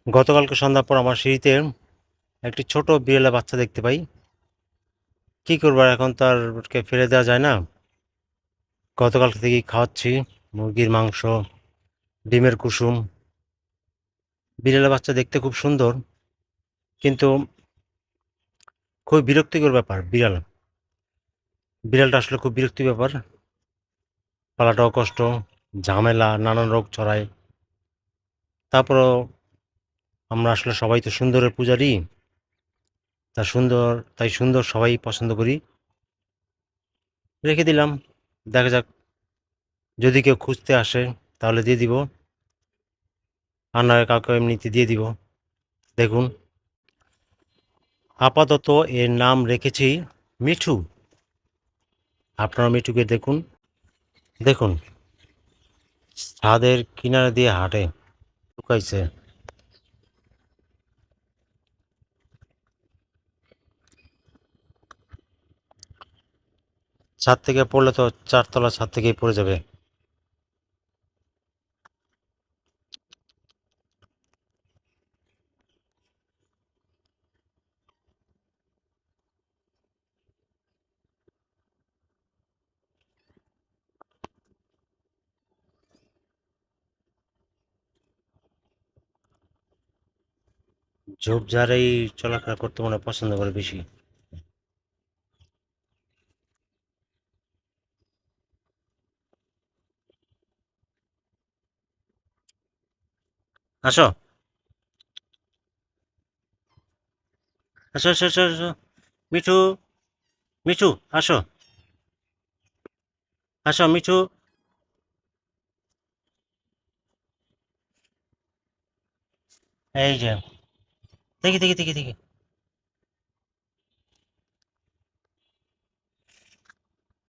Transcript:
গতকালকে সন্ধ্যার পর আমার সিঁড়িতে একটি ছোট বিড়ালের বাচ্চা দেখতে পাই। কি করবো আর, এখন তো আর ওকে ফেলে দেওয়া যায় না। গতকালকে থেকেই খাওয়াচ্ছি মুরগির মাংস, ডিমের কুসুম। বিড়ালের বাচ্চা দেখতে খুব সুন্দর, কিন্তু খুবই বিরক্তিকর ব্যাপার। বিড়ালটা আসলে খুব বিরক্তি ব্যাপার। পালাটাও কষ্ট, ঝামেলা, নানান রোগ ছড়ায়। তারপরও আমরা আসলে সবাই তো সুন্দরের পূজারি। তাই সুন্দর সবাই পছন্দ করি। রেখে দিলাম, দেখা যাক, যদি কেউ খুঁজতে আসে তাহলে দিয়ে দিব, আর নয় কাউকে এমনিতে দিয়ে দিব। দেখুন, আপাতত এর নাম রেখেছি মিঠু। আপনারা মিঠুকে দেখুন। দেখুন, ছাদের কিনারা দিয়ে হাঁটে, লুকাইছে। ছাদ থেকে পড়লে তো 4 তলা ছাদ থেকেই পড়ে যাবে। ঝোপঝাড়েই চলাফেরা করতে মনে হয় পছন্দ করে বেশি। আসো, আসো, আসো, আসো, আসো। মিঠু, মিঠু, আসো, আসো মিঠু। এই যে, দেখি, দেখি, দেখি, দেখি।